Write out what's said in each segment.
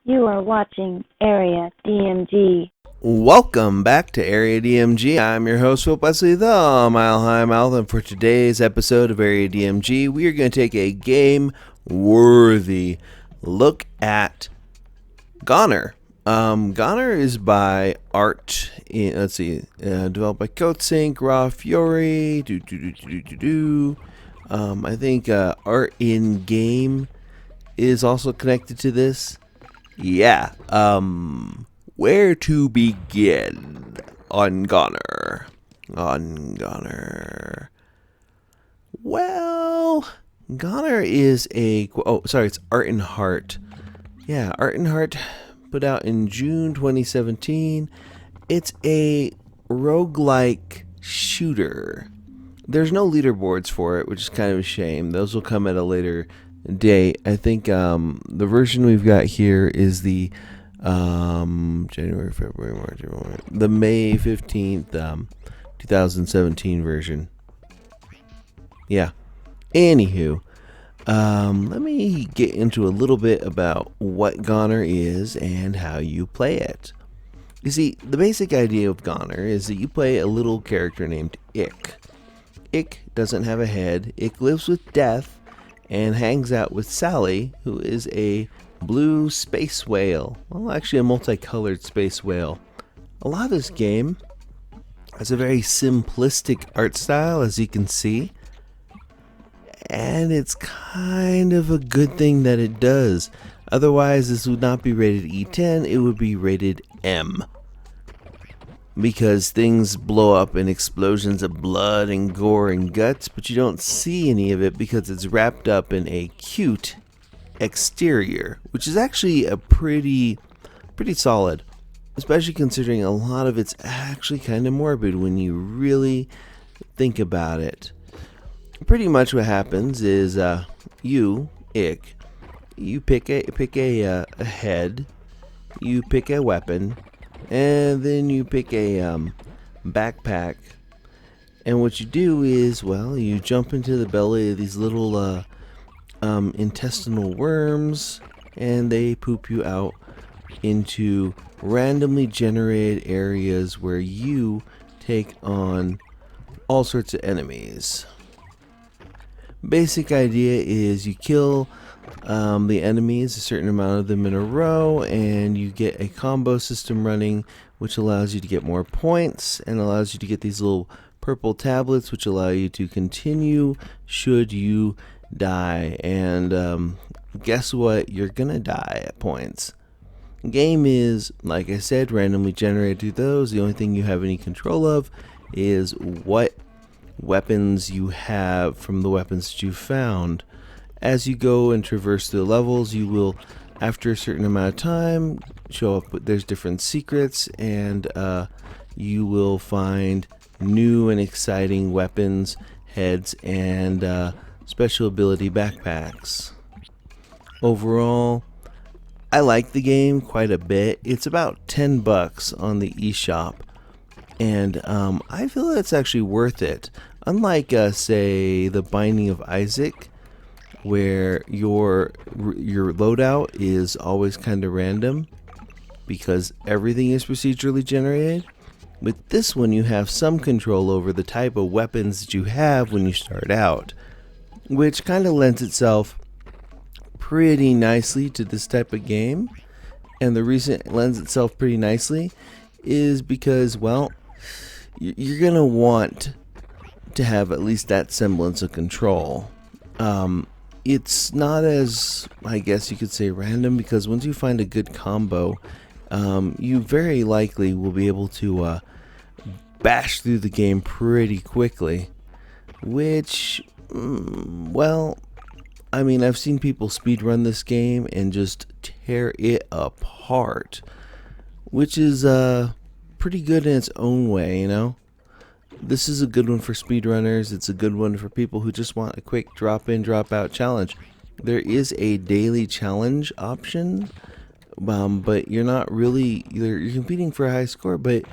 You are watching Area DMG. Welcome back to Area DMG. I'm your host, Phil Wesley, the Mile High Mouth, and for today's episode of Area DMG, we are going to take a game-worthy look at GoNNER. GoNNER is by Art. Developed by Coatsink, Raw Fury. I think Art in Game is also connected to this. Yeah. Where to begin on GoNNER? Well, GoNNER is it's Art and Heart. Yeah, Art and Heart put out in June 2017. It's a roguelike shooter. There's no leaderboards for it, which is kind of a shame. Those will come at a later date. I think the version we've got here is the January, February, March, April, the May 15th, 2017 version. Yeah. Anywho, let me get into a little bit about what GoNNER is and how you play it. You see, the basic idea of GoNNER is that you play a little character named Ick. Ick doesn't have a head. Ick lives with Death and hangs out with Sally, who is a blue space whale. Well, actually a multicolored space whale. A lot of this game has a very simplistic art style, as you can see. And it's kind of a good thing that it does. Otherwise, this would not be rated E10, it would be rated M. Because things blow up in explosions of blood and gore and guts, but you don't see any of it because it's wrapped up in a cute exterior, which is actually a pretty solid, especially considering a lot of it's actually kind of morbid when you really think about it. Pretty much what happens is you pick a head, you pick a weapon, and then you pick a backpack, and what you do is, well, you jump into the belly of these little intestinal worms, and they poop you out into randomly generated areas where you take on all sorts of enemies. Basic idea is you kill the enemies, a certain amount of them in a row, and you get a combo system running, which allows you to get more points and allows you to get these little purple tablets, which allow you to continue should you die. And guess what? You're gonna die at points. Game is, like I said, randomly generated through those. The only thing you have any control of is what weapons you have from the weapons that you found. As you go and traverse the levels, you will, after a certain amount of time, show up with, there's different secrets, and you will find new and exciting weapons, heads, and special ability backpacks. Overall, I like the game quite a bit. It's about $10 on the eShop, and I feel that's actually worth it. Unlike, say, The Binding of Isaac, where your loadout is always kind of random because everything is procedurally generated. With this one, you have some control over the type of weapons that you have when you start out, which kind of lends itself pretty nicely to this type of game. And the reason it lends itself pretty nicely is because, well, you're going to want to have at least that semblance of control. It's not as, I guess you could say, random, because once you find a good combo, you very likely will be able to bash through the game pretty quickly, which, well, I mean, I've seen people speedrun this game and just tear it apart, which is pretty good in its own way, you know? This is a good one for speedrunners. It's a good one for people who just want a quick drop-in, drop-out challenge. There is a daily challenge option, but you're not really, you're competing for a high score, but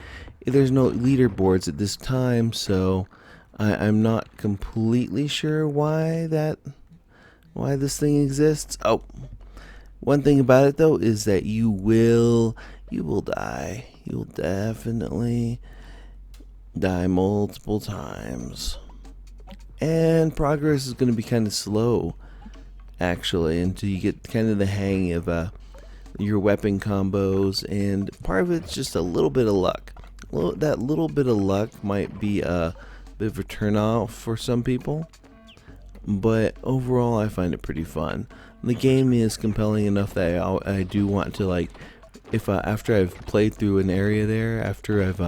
there's no leaderboards at this time, so I'm not completely sure why this thing exists. Oh, One thing about it though is that you will die. You will definitely die multiple times. And progress is going to be kind of slow, actually, until you get kind of the hang of your weapon combos, and part of it's just a little bit of luck. That little bit of luck might be a bit of a turnoff for some people, but overall I find it pretty fun. The game is compelling enough that I do want to, like, if after I've played through an area there, after I've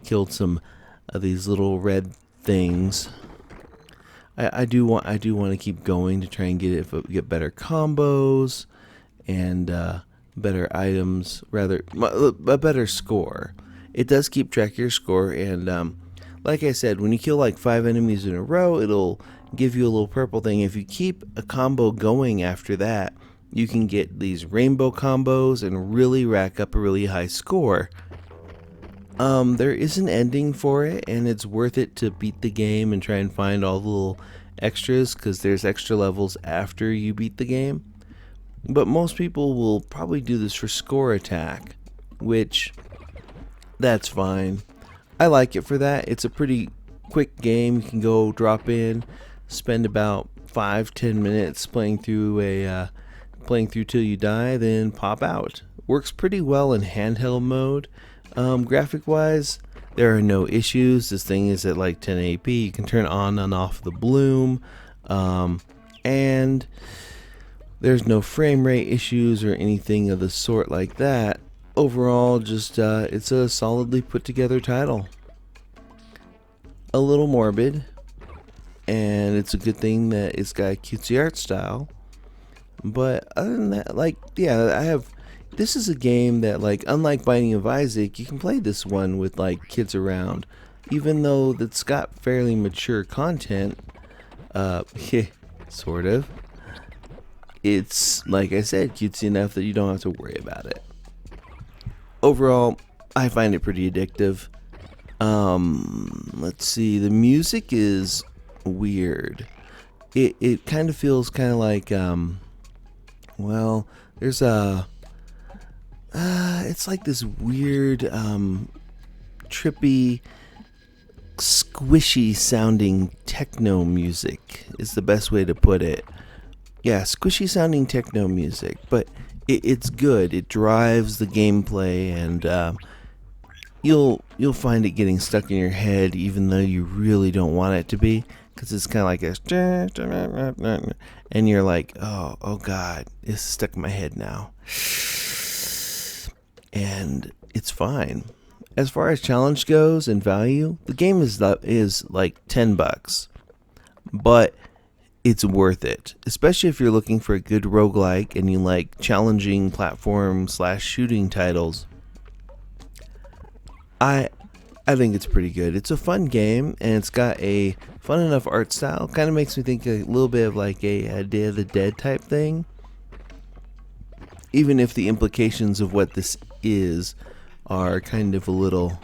killed some of these little red things, I do want to keep going to try and get better combos and better items, rather a better score. It does keep track of your score, and like I said, when you kill like 5 enemies in a row, it'll give you a little purple thing. If you keep a combo going after that, you can get these rainbow combos and really rack up a really high score. There is an ending for it, and it's worth it to beat the game and try and find all the little extras, because there's extra levels after you beat the game. But most people will probably do this for score attack, which, that's fine. I like it for that. It's a pretty quick game. You can go drop in, spend about 5-10 minutes playing through till you die, then pop out. Works pretty well in handheld mode. Graphic wise, there are no issues. This thing is at like 1080p. You can turn on and off the bloom, and there's no frame rate issues or anything of the sort like that. Overall, just it's a solidly put together title. A little morbid, and it's a good thing that it's got a cutesy art style. But other than that, like, yeah, this is a game that, like, unlike Binding of Isaac, you can play this one with like kids around, even though it's got fairly mature content. Sort of. It's, like I said, cutesy enough that you don't have to worry about it. Overall, I find it pretty addictive. Let's see, the music is weird. It kind of feels kind of like, well, there's it's like this weird, trippy, squishy sounding techno music is the best way to put it. Yeah, squishy sounding techno music, but it's good. It drives the gameplay, and you'll find it getting stuck in your head, even though you really don't want it to be, because it's kind of like this, and you're like, oh god, it's stuck in my head now, and it's fine. As far as challenge goes and value, the game is like $10, but it's worth it, especially if you're looking for a good roguelike and you like challenging platform / shooting titles. I think it's pretty good. It's a fun game, and it's got a fun enough art style. Kind of makes me think a little bit of like a Day of the Dead type thing, even if the implications of what this is are kind of a little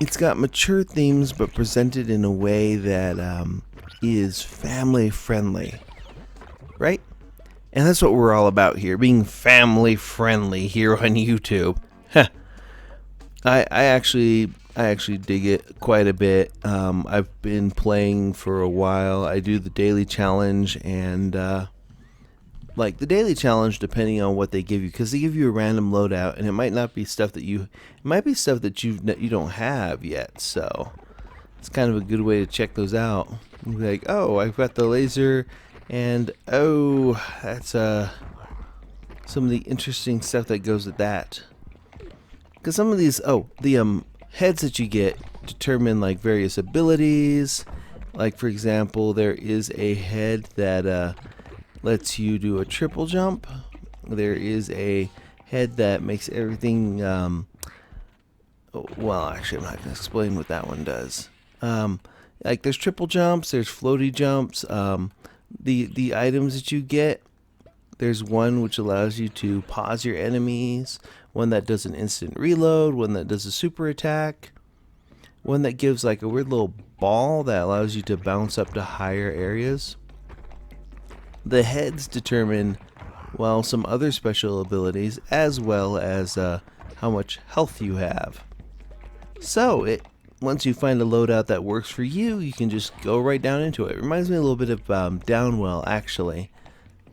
It's got mature themes, but presented in a way that is family friendly, right? And that's what we're all about here, being family friendly here on YouTube. I actually dig it quite a bit. I've been playing for a while. I do the daily challenge, and like the daily challenge, depending on what they give you, because they give you a random loadout, and it might not be stuff that you don't have yet. So it's kind of a good way to check those out. You're like, oh, I've got the laser, and oh, that's some of the interesting stuff that goes with that. Because some of these, the heads that you get determine like various abilities. Like, for example, there is a head that lets you do a triple jump. There is a head that makes everything, well, actually, I'm not going to explain what that one does. Like, there's triple jumps, there's floaty jumps. The items that you get, there's one which allows you to pause your enemies, one that does an instant reload, one that does a super attack, one that gives like a weird little ball that allows you to bounce up to higher areas. The heads determine, well, some other special abilities as well as how much health you have. So once you find a loadout that works for you, you can just go right down into it. It reminds me a little bit of Downwell, actually.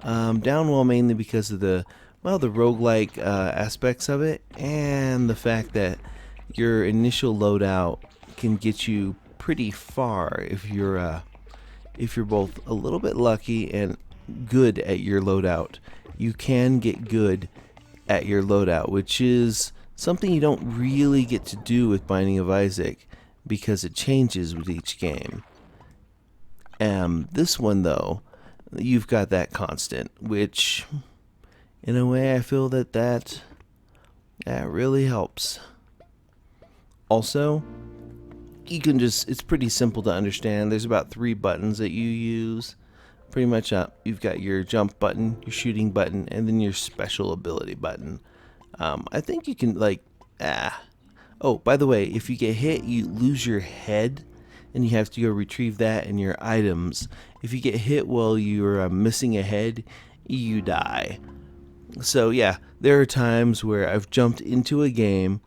Downwell mainly because of the roguelike aspects of it, and the fact that your initial loadout can get you pretty far if you're both a little bit lucky and good at your loadout. You can get good at your loadout, which is something you don't really get to do with Binding of Isaac because it changes with each game. This one, though, you've got that constant, which in a way I feel that really helps. Also, it's pretty simple to understand. There's about 3 buttons that you use. Pretty much you've got your jump button, your shooting button, and then your special ability button. I think you can Oh, by the way, if you get hit, you lose your head, and you have to go retrieve that in your items. If you get hit while you're missing a head, you die. So yeah, there are times where I've jumped into a game,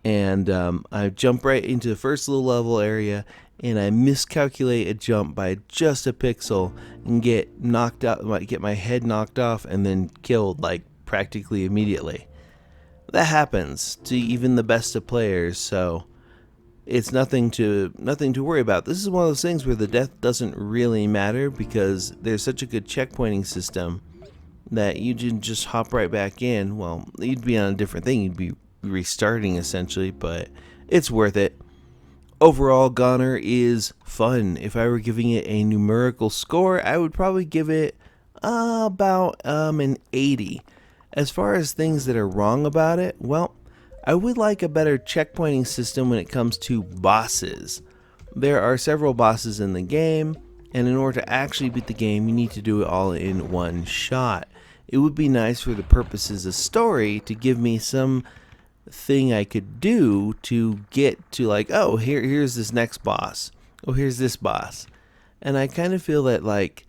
and I jump right into the first little level area, and I miscalculate a jump by just a pixel and get knocked out, get my head knocked off, and then killed like practically immediately. That happens to even the best of players, so it's nothing to worry about. This is one of those things where the death doesn't really matter because there's such a good checkpointing system that you can just hop right back in. Well, you'd be on a different thing. You'd be restarting essentially, but it's worth it. Overall, GoNNER is fun. If I were giving it a numerical score, I would probably give it about an 80. As far as things that are wrong about it, well, I would like a better checkpointing system when it comes to bosses. There are several bosses in the game, and in order to actually beat the game, you need to do it all in one shot. It would be nice for the purposes of story to give me some thing I could do to get to like, oh, here's this next boss. Oh, here's this boss. And I kind of feel that like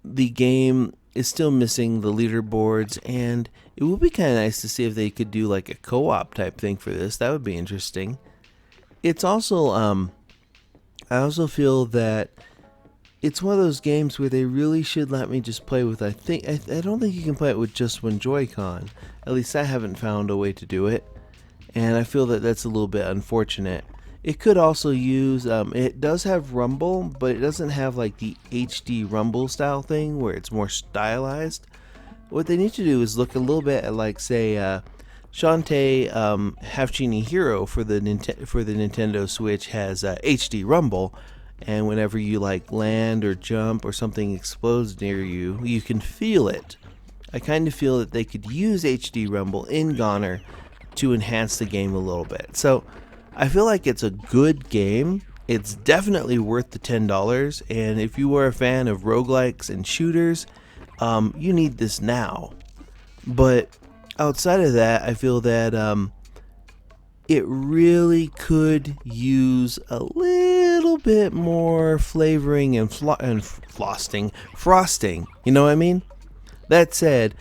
the game is still missing the leaderboards, and it would be kind of nice to see if they could do like a co-op type thing for this. That would be interesting. It's also I also feel that it's one of those games where they really should let me just play with, I don't think you can play it with just one Joy-Con. At least I haven't found a way to do it, and I feel that that's a little bit unfortunate. It could also use, it does have rumble, but it doesn't have like the HD rumble style thing where it's more stylized. What they need to do is look a little bit at like, say, Shantae Half Genie Hero for the Nintendo Switch has HD rumble, and whenever you like land or jump or something explodes near you, you can feel it. I kind of feel that they could use HD rumble in GoNNER to enhance the game a little bit. So I feel like it's a good game. It's definitely worth the $10, and if you are a fan of roguelikes and shooters, you need this now. But outside of that, I feel that it really could use a little bit more flavoring and frosting. You know what I mean? That said,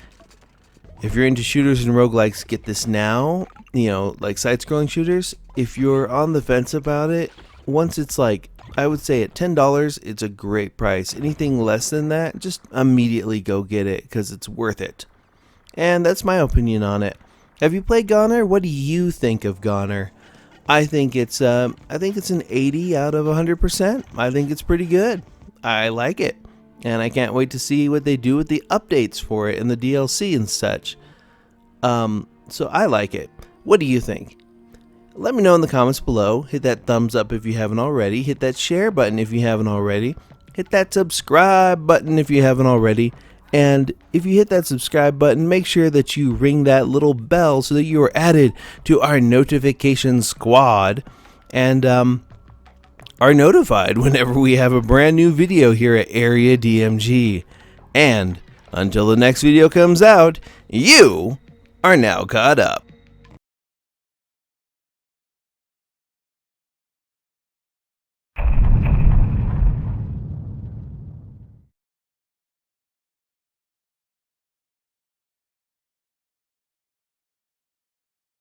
if you're into shooters and roguelikes, get this now. You know, like side-scrolling shooters. If you're on the fence about it, once it's like, I would say at $10, it's a great price. Anything less than that, just immediately go get it because it's worth it. And that's my opinion on it. Have you played GoNNER? What do you think of GoNNER? I think it's an 80 out of 100%. I think it's pretty good. I like it. And I can't wait to see what they do with the updates for it and the DLC and such. So I like it. What do you think? Let me know in the comments below. Hit that thumbs up if you haven't already. Hit that share button if you haven't already. Hit that subscribe button if you haven't already. And if you hit that subscribe button, make sure that you ring that little bell so that you are added to our notification squad and are notified whenever we have a brand new video here at Area DMG. And until the next video comes out, you are now caught up.